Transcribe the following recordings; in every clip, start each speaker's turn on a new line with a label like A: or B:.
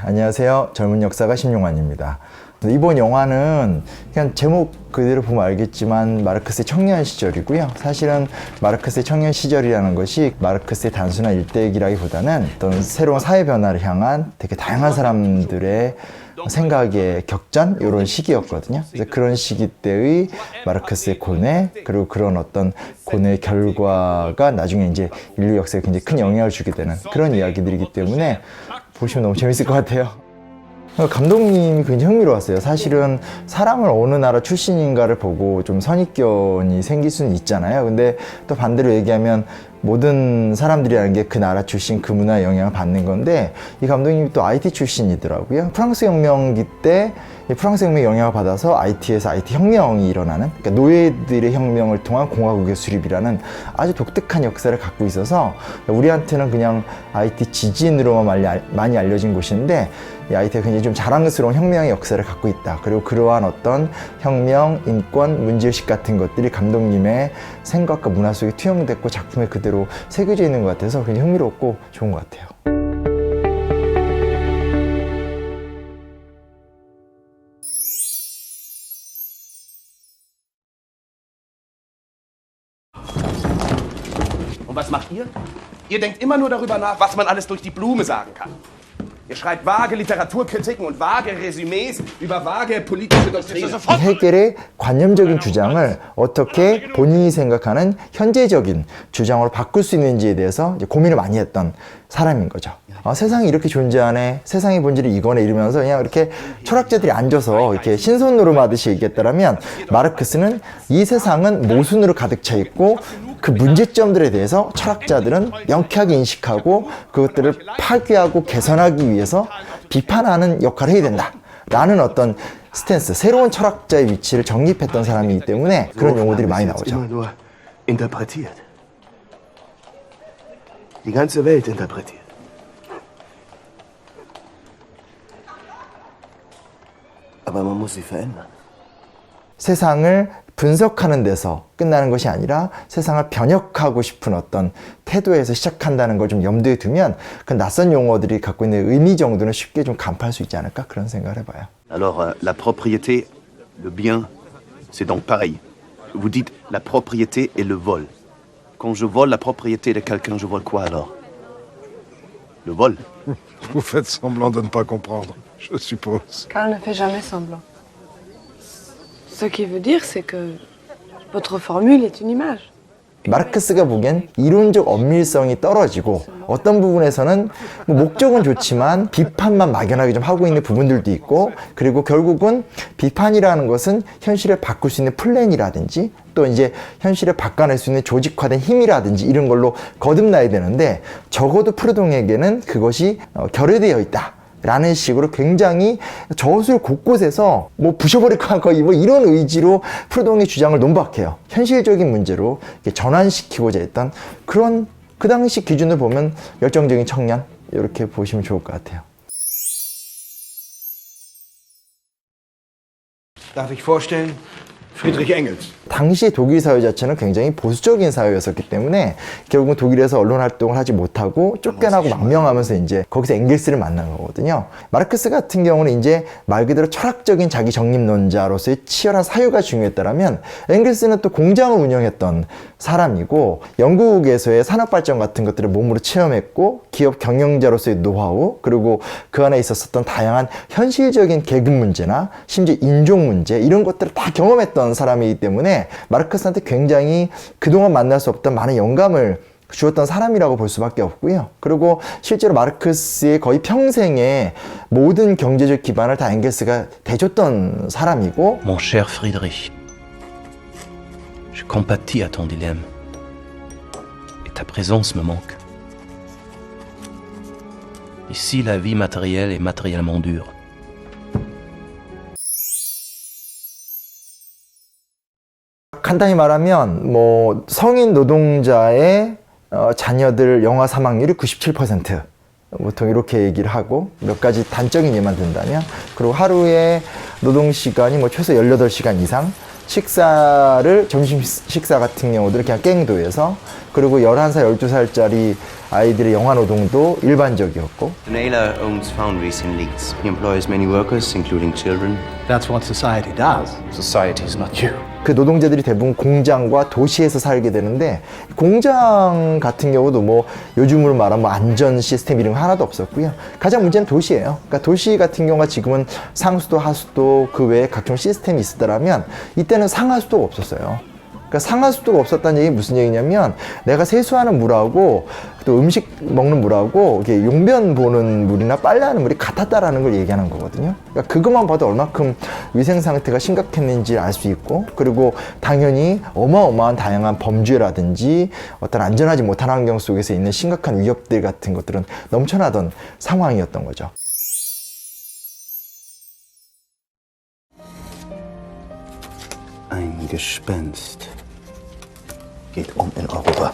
A: 안녕하세요. 젊은 역사가 신용환입니다. 이번 영화는 그냥 제목 그대로 보면 알겠지만 마르크스의 청년 시절이고요. 사실은 마르크스의 청년 시절이라는 것이 마르크스의 단순한 일대기라기보다는 어떤 새로운 사회 변화를 향한 되게 다양한 사람들의 생각의 격전 이런 시기였거든요. 그래서 그런 시기 때의 마르크스의 고뇌 그리고 그런 어떤 고뇌의 결과가 나중에 이제 인류 역사에 굉장히 큰 영향을 주게 되는 그런 이야기들이기 때문에 보시면 너무 재밌을 것 같아요. 감독님이 굉장히 흥미로웠어요. 사실은 사람을 어느 나라 출신인가를 보고 좀 선입견이 생길 수는 있잖아요. 근데 또 반대로 얘기하면 모든 사람들이라는 게 그 나라 출신, 그 문화의 영향을 받는 건데 이 감독님이 또 IT 출신이더라고요. 프랑스 혁명기 때 프랑스 혁명의 영향을 받아서 IT에서 IT 혁명이 일어나는, 그러니까 노예들의 혁명을 통한 공화국의 수립이라는 아주 독특한 역사를 갖고 있어서 우리한테는 그냥 IT 지진으로만 많이 알려진 곳인데 이 IT가 굉장히 좀 자랑스러운 혁명의 역사를 갖고 있다. 그리고 그러한 어떤 혁명, 인권, 문제의식 같은 것들이 감독님의 생각과 문화 속에 투영됐고 작품에 그대로 새겨져 있는 것 같아서 굉장히 흥미롭고 좋은 것 같아요.
B: Und was macht ihr? Ihr denkt immer nur darüber nach, was man alles durch die Blume sagen kann. Ihr schreibt vage Literaturkritiken und vage Resümees über vage politische Doktrinen.
A: 헤겔의 관념적인 주장을 어떻게 본인이 생각하는 현재적인 주장으로 바꿀 수 있는지에 대해서 이제 고민을 많이 했던 사람인 거죠. 세상이 이렇게 존재하네, 세상의 본질이 이거네 이러면서 그냥 이렇게 철학자들이 앉아서 이렇게 신선노름하듯이 얘기했다면 마르크스는 이 세상은 모순으로 가득 차 있고 그 문제점들에 대해서 철학자들은 명쾌하게 인식하고 그것들을 파괴하고 개선하기 위해서 비판하는 역할을 해야 된다 라는 어떤 스탠스, 새로운 철학자의 위치를 정립했던 사람이기 때문에 그런 용어들이 많이 나오죠.
C: interpretiert. Die ganze Welt interpretiert. Aber man muss sie verändern.
A: 세상을 분석하는 데서 끝나는 것이 아니라 세상을 변혁하고 싶은 어떤 태도에서 시작한다는 걸 좀 염두에 두면 그 낯선 용어들이 갖고 있는 의미 정도는 쉽게 좀 간파할 수 있지 않을까 그런 생각을 해봐요.
C: Alors, la propriété, le bien, c'est donc pareil. Vous dites la propriété et le vol. Quand je vole la propriété de quelqu'un, je vole quoi alors? Le vol.
D: Vous faites semblant de ne pas comprendre, je suppose.
E: Karl ne fait jamais semblant. Ce qui veut dire, c'est que votre formule est une image.
A: 마르크스가 보기엔 이론적 엄밀성이 떨어지고 어떤 부분에서는 목적은 좋지만 비판만 막연하게 좀 하고 있는 부분들도 있고 그리고 결국은 비판이라는 것은 현실을 바꿀 수 있는 플랜이라든지 또 이제 현실을 바꿔낼 수 있는 조직화된 힘이라든지 이런 걸로 거듭나야 되는데 적어도 프루동에게는 그것이 결여되어 있다. 라는 식으로 굉장히 저술 곳곳에서 뭐 부셔버릴 것 같고 뭐 이런 의지로 프루동의 주장을 논박해요. 현실적인 문제로 전환시키고자 했던 그런 그 당시 기준을 보면 열정적인 청년 이렇게 보시면 좋을 것 같아요.
F: Darf ich vorstellen? Friedrich Engels.
A: 당시 독일 사회 자체는 굉장히 보수적인 사회였었기 때문에 결국은 독일에서 언론 활동을 하지 못하고 쫓겨나고 망명하면서 이제 거기서 엥겔스를 만난 거거든요. 마르크스 같은 경우는 이제 말 그대로 철학적인 자기 정립론자로서의 치열한 사유가 중요했다면 엥겔스는 또 공장을 운영했던 사람이고 영국에서의 산업 발전 같은 것들을 몸으로 체험했고 기업 경영자로서의 노하우 그리고 그 안에 있었던 다양한 현실적인 계급 문제나 심지어 인종 문제 이런 것들을 다 경험했던 사람이기 때문에 마르크스한테 굉장히 그동안 만날 수 없던 많은 영감을 주었던 사람이라고 볼 수밖에 없고요. 그리고 실제로 마르크스의 거의 평생의 모든 경제적 기반을 다 엥겔스가 대줬던 사람이고
G: Mon cher Friedrich, je compatis à ton dilemme et ta présence me manque. Ici, la vie matérielle est matériellement dure.
A: 간단히 말하면 뭐 성인 노동자의 자녀들 영아 사망률이 97% 보통 이렇게 얘기를 하고 몇 가지 단적인 예만 든다면 그리고 하루에 노동시간이 뭐 최소 18시간 이상 식사를 점심 식사 같은 경우들은 그냥 깽도에서 그리고 11살, 12살짜리 아이들의 영아 노동도 일반적이었고
C: Naylor owns foundries in Leeds. He employs many workers, including children.
F: That's what society does. Society's not you.
A: 그 노동자들이 대부분 공장과 도시에서 살게 되는데 공장 같은 경우도 뭐 요즘으로 말하면 뭐 안전 시스템 이런 거 하나도 없었고요. 가장 문제는 도시예요. 그러니까 도시 같은 경우가 지금은 상수도 하수도 그 외에 각종 시스템이 있었더라면 이때는 상하수도가 없었어요. 그러니까 상하수도가 없었다는 얘기 무슨 얘기냐면 내가 세수하는 물하고 또 음식 먹는 물하고 이게 용변 보는 물이나 빨래하는 물이 같았다라는 걸 얘기하는 거거든요. 그러니까 그것만 봐도 얼마큼 위생 상태가 심각했는지 알 수 있고 그리고 당연히 어마어마한 다양한 범죄라든지 어떤 안전하지 못한 환경 속에서 있는 심각한 위협들 같은 것들은 넘쳐나던 상황이었던 거죠.
C: Ein Gespenst geht in Europa.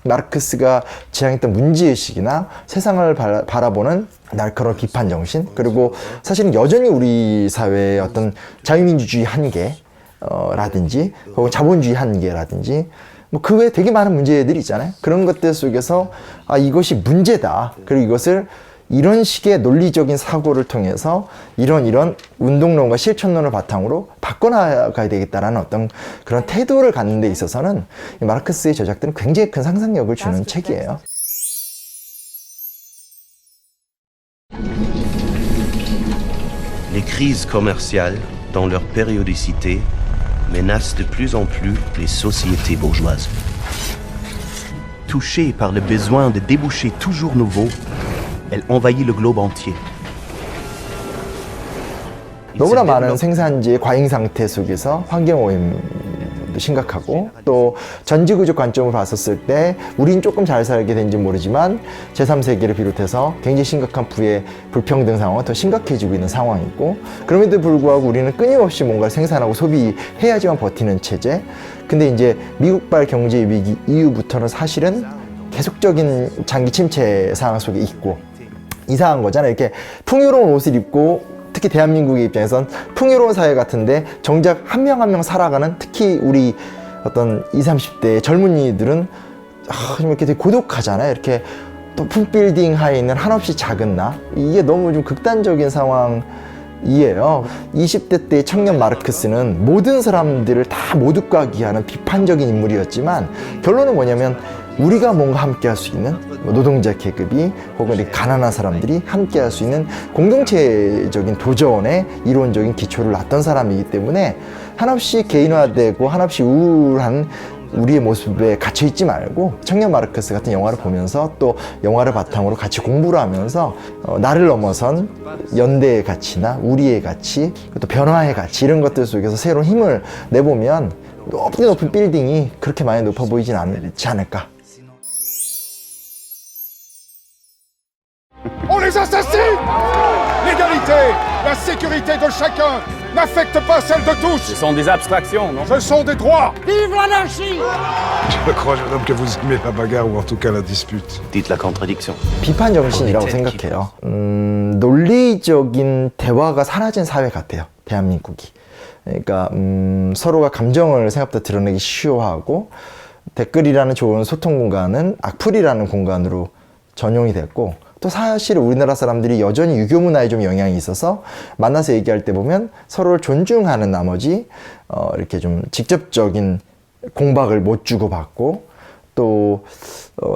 A: 마르크스가 지향했던 문제의식이나 세상을 바라보는 날카로운 비판 정신 그리고 사실은 여전히 우리 사회의 어떤 자유민주주의 한계라든지 혹은 자본주의 한계라든지 뭐 그 외에 되게 많은 문제들이 있잖아요. 그런 것들 속에서 아 이것이 문제다. 그리고 이것을 이런 식의 논리적인 사고를 통해서 이런 운동론과 실천론을 바탕으로 바꿔나가야 되겠다라는 어떤 그런 태도를 갖는 데 있어서는 이 마르크스의 저작들은 굉장히 큰 상상력을 주는 책이에요.
C: Les crises commerciales, dans leur périodicité, menacent de plus en plus les sociétés bourgeoises. Touchées par le besoin de débouchés toujours nouveaux, elle envahit le globe entier.
A: 너무나 많은 생산지의 과잉 상태 속에서 환경오염도 심각하고 또 전지구조 관점을 봤었을 때 우린 조금 잘 살게 된지 모르지만 제3세계를 비롯해서 굉장히 심각한 부의 불평등 상황은 더 심각해지고 있는 상황이고 그럼에도 불구하고 우리는 끊임없이 뭔가를 생산하고 소비해야지만 버티는 체제. 근데 이제 미국발 경제 위기 이후부터는 사실은 계속적인 장기 침체 상황 속에 있고 이상한 거잖아요. 이렇게 풍요로운 옷을 입고 특히 대한민국의 입장에선 풍요로운 사회 같은데 정작 한 명 한 명 살아가는 특히 우리 어떤 20, 30대 젊은이들은 이렇게 되게 고독하잖아요. 이렇게 높은 빌딩 하에 있는 한없이 작은 나 이게 너무 좀 극단적인 상황이에요. 20대 때의 청년 마르크스는 모든 사람들을 다 모독하기하는 비판적인 인물이었지만 결론은 뭐냐면 우리가 뭔가 함께 할 수 있는 노동자 계급이 혹은 가난한 사람들이 함께 할 수 있는 공동체적인 도전의 이론적인 기초를 놨던 사람이기 때문에 한없이 개인화되고 한없이 우울한 우리의 모습에 갇혀있지 말고 청년 마르크스 같은 영화를 보면서 또 영화를 바탕으로 같이 공부를 하면서 나를 넘어선 연대의 가치나 우리의 가치 또 변화의 가치 이런 것들 속에서 새로운 힘을 내보면 높은 빌딩이 그렇게 많이 높아 보이진 않지 않을까.
D: On les assassine! L'égalité, la sécurité de chacun n'affecte pas celle de tous.
H: Ce sont des abstractions, non?
D: Ce sont des droits.
F: Vive l'anarchie!
D: Je crois, jeune homme, que vous aimez la bagarre ou en tout cas la dispute.
C: Dites la contradiction.
A: 비판 정신이라고 생각해요. 논리적인 대화가 사라진 사회 같아요. 대한민국이. 그러니까 서로가 감정을 생각보다 드러내기 쉬워하고 댓글이라는 좋은 소통 공간은 악플이라는 공간으로 전용이 됐고 또 사실 우리나라 사람들이 여전히 유교 문화에 좀 영향이 있어서 만나서 얘기할 때 보면 서로를 존중하는 나머지 이렇게 좀 직접적인 공박을 못 주고받고 또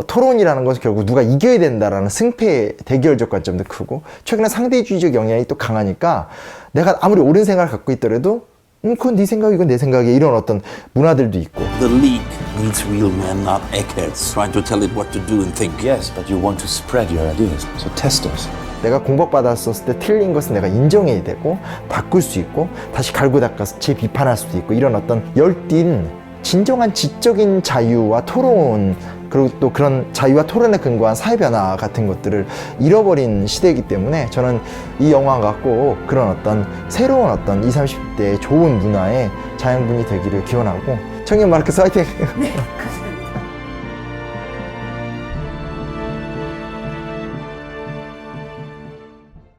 A: 토론이라는 것은 결국 누가 이겨야 된다라는 승패 대결적 관점도 크고 최근에 상대주의적 영향이 또 강하니까 내가 아무리 옳은 생각을 갖고 있더라도 그건 네 생각이고 이건 내 생각이야 이런 어떤 문화들도 있고
I: The League needs real men, not eggheads, trying to tell it what to do and think.
H: Yes, but you want to spread your ideas. So test us.
A: 내가 공박받았을 때 틀린 것은 내가 인정해야 되고 바꿀 수 있고 다시 갈고 닦아서 재비판할 수도 있고 이런 어떤 열띤 진정한 지적인 자유와 토론 그리고 또 그런 자유와 토론에 근거한 사회변화 같은 것들을 잃어버린 시대이기 때문에 저는 이 영화가 꼭 그런 어떤 새로운 어떤 20, 30대의 좋은 문화의 자양분이 되기를 기원하고 청년 마르크스 화이팅!